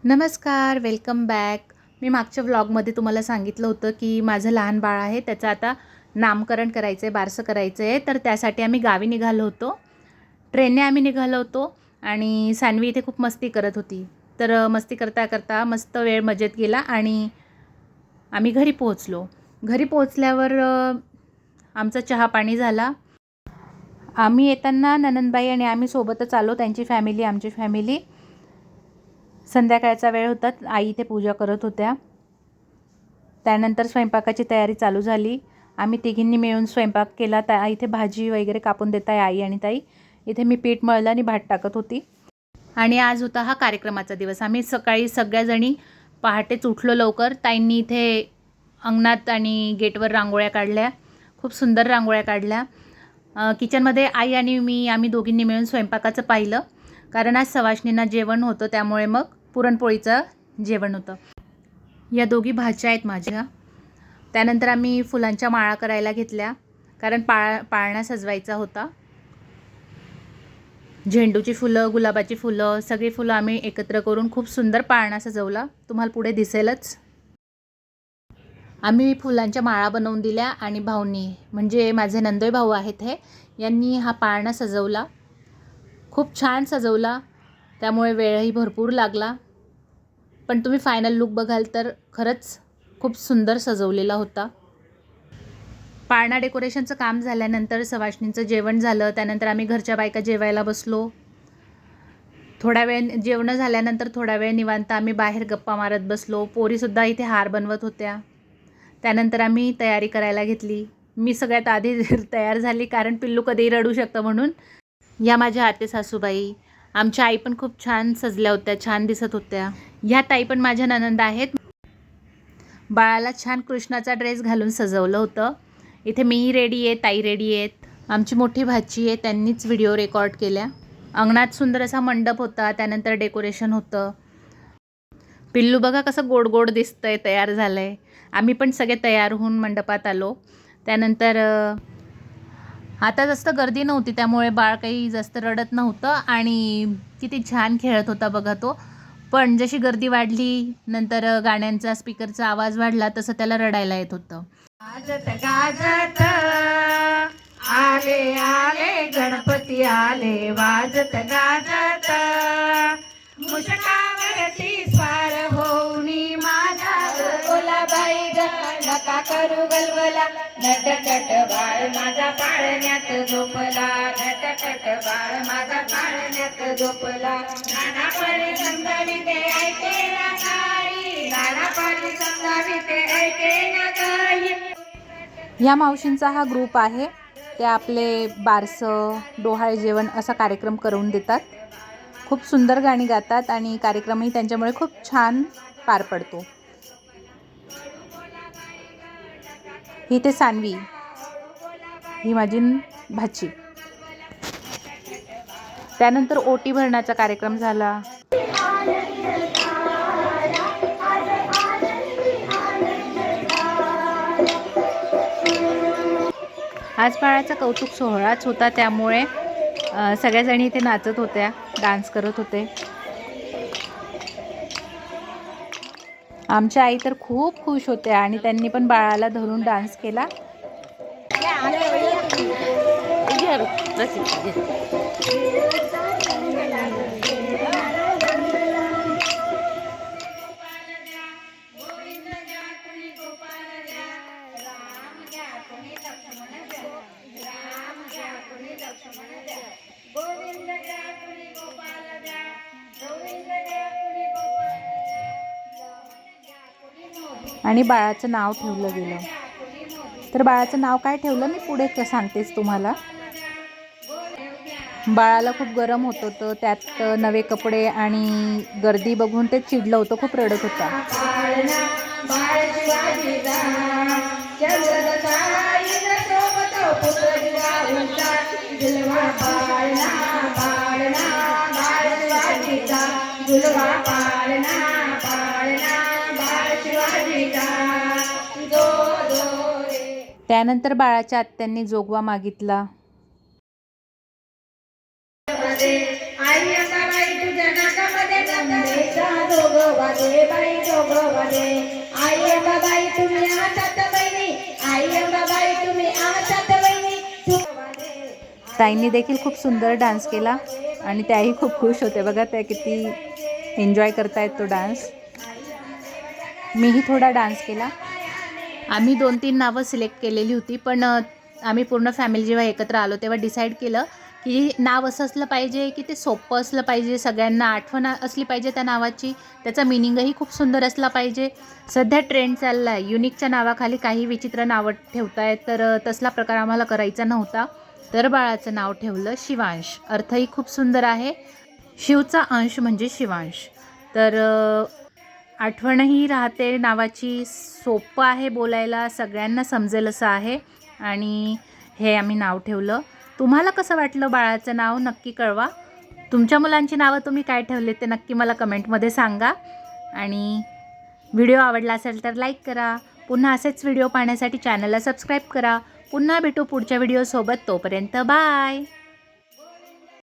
नमस्कार, welcome back. मी मागच्या व्लॉगमध्ये तुम्हाला सांगितलं होतं की माझं लहान बाळ आहे, त्याचं आता नामकरण करायचं आहे, बारसं करायचं आहे. तर त्यासाठी आम्ही गावी निघालो होतो. ट्रेनने आम्ही निघालो होतो आणि सान्वी इथे खूप मस्ती करत होती. तर मस्ती करता करता मस्त वेळ मजेत गेला आणि आम्ही घरी पोहोचलो. घरी पोहोचल्यावर आमचा चहा पाणी झाला. आम्ही येताना ननंदबाई आणि आम्ही सोबतच आलो, त्यांची फॅमिली, आमची फॅमिली. संध्याकाळचा वेळ होता, आई इथे पूजा करत होत्या. त्यानंतर स्वयंपाकाची तयारी चालू झाली. आम्ही तिघींनी मिळून स्वयंपाक केला. इथे भाजी वगैरे कापून देत आहे आई आणि ताई. इथे मी पीठ मळलं आणि भात टाकत होती. आणि आज होता हा कार्यक्रमाचा दिवस. आम्ही सकाळी सगळ्याजणी पहाटेच उठलो लवकर. ताईंनी इथे अंगणात आणि गेटवर रांगोळ्या काढल्या, खूप सुंदर रांगोळ्या काढल्या. किचनमध्ये आई आणि आम्ही दोघींनी मिळून स्वयंपाकाचं पाहिलं, कारण आज सवाष्णींना जेवण होतं, त्यामुळे मग पुरणपोळीचं जेवण होतं. या दोघी भाच्या आहेत माझ्या. त्यानंतर आम्ही फुलांच्या माळा करायला घेतल्या, कारण पाळणा सजवायचा होता. झेंडूची फुलं, गुलाबाची फुलं, सगळी फुलं आम्ही एकत्र करून खूप सुंदर पाळणा सजवला. तुम्हाला पुढे दिसेलच. आम्ही फुलांच्या माळा बनवून दिल्या आणि भाऊंनी, म्हणजे माझे नंदोई भाऊ आहेत हे, यांनी हा पाळणा सजवला. खूप छान सजवला, त्यामुळे वेळही भरपूर लागला. पण तुम्ही फायनल लुक बघाल तर खरंच खूप सुंदर सजवलेला होता. पाळणा डेकोरेशनचं काम झाल्यानंतर सवाष्णींचं जेवण झालं. त्यानंतर आम्ही घरच्या बायका जेवायला बसलो. थोडा वेळ जेवण झाल्यानंतर थोडा वेळ निवांत आम्ही बाहेर गप्पा मारत बसलो. पोरीसुद्धा इथे हार बनवत होत्या. त्यानंतर आम्ही तयारी करायला घेतली. मी सगळ्यात आधी तयार झाली, कारण पिल्लू कधीही रडू शकतं म्हणून. या माझ्या आते सासूबाई, आमच्या आई पण खूप छान सजल्या होत्या, छान दिसत होत्या. ह्या ताई पण माझ्या ननंद आहेत. बाळाला छान कृष्णाचा ड्रेस घालून सजवलं होतं. इथे मी रेडी आहे, ताई रेडी आहेत. आमची मोठी भाची आहे, त्यांनीच व्हिडिओ रेकॉर्ड केल्या. अंगणात सुंदर असा मंडप होता, त्यानंतर डेकोरेशन होतं. पिल्लू बघा कसं गोड गोड दिसतंय, तयार झालं आहे. आम्ही पण सगळे तयार होऊन मंडपात आलो. त्यानंतर आता जास्त गर्दी नव्हती, त्यामुळे बाळ काही जास्त रडत नव्हतं आणि किती छान खेळत होता बघा तो. पण जशी गर्दी वाढली, नंतर गाण्यांचा स्पीकरचा आवाज वाढला, तसं त्याला रडायला येत होतं. गाजत गाजत आले आले गणपती आले, वाजत गाजत मुशकावरती स्वार होऊनी माझा गोलाबाई ग, नका करू गलबला, नटकट बाळ माझा पाळण्यात झोपला, नटकट बाळ माझा पाळण्यात झोपला. नाना पाणी समजाविते ऐके ना काही, नाना पाणी समजाविते ऐके ना काही. या मावशींचा हा ग्रुप आहे. ते आपले बारसं, डोहाळे जेवण असा कार्यक्रम करून देतात. खूप सुंदर गाणी गातात आणि कार्यक्रमही त्यांच्यामुळे खूप छान पार पडतो. ही ते सान्वी, ही माझी भाची. त्यानंतर ओटी भरण्याचा कार्यक्रम झाला. आज बाळाचा कौतुक सोहळाच होता, त्यामुळे सगळ्याजणी इथे नाचत होत्या, डान्स करत होते. आमच्या आई तर खूप खुश होत्या आणि त्यांनी पण बाळाला धरून डान्स केला. आणि बाळाचं नाव ठेवलं गेलं. तर बाळाचं नाव काय ठेवलं मी पुढे सांगतेच तुम्हाला. बाळाला खूप गरम होत होतं, त्यात नवे कपडे आणि गर्दी बघून ते चिडलं होतं, खूप रडत होता. त्यानंतर बाळाच्या आत्यांनी जोगवा मागितला. वाजे बाई डोकं वाजे. आई अंबाबाई तुम्ही आहात बहिणी, आई अंबाबाई तुम्ही आहात बहिणी. ताईंनी देखील खूप सुंदर डान्स केला आणि त्याही खूप खुश होते. बघा त्या किती एन्जॉय करतायत तो डान्स. मीही थोडा डान्स केला. आम्ही 2-3 नावं सिलेक्ट केलेली होती, पण आम्ही पूर्ण फॅमिली जेव्हा एकत्र आलो तेव्हा डिसाईड केलं की नाव असं असलं पाहिजे की ते सोपं असलं पाहिजे, सगळ्यांना आठवण असली पाहिजे त्या नावाची, त्याचा मिनिंगही खूप सुंदर असला पाहिजे. सध्या ट्रेंड चालला आहे युनिकच्या नावाखाली काही विचित्र नावं ठेवतायत, तर तसला प्रकार आम्हाला करायचा नव्हता. तर बाळाचं नाव ठेवलं शिवांश. अर्थही खूप सुंदर आहे. शिवचा अंश म्हणजे शिवांश. तर आठवणही राहते नावाची, सोपं आहे बोलायला, सगळ्यांना समजेल असं आहे आणि हे आम्ही नाव ठेवलं. तुम्हाला कसं वाटलं बाळाचं नाव नक्की कळवा. तुमच्या मुलांची नावं तुम्ही काय ठेवले ते नक्की मला कमेंटमध्ये सांगा. आणि व्हिडिओ आवडला असेल तर लाईक करा. पुन्हा असेच व्हिडिओ पाहण्यासाठी चॅनलला सबस्क्राईब करा. पुन्हा भेटू पुढच्या व्हिडिओसोबत. तोपर्यंत बाय.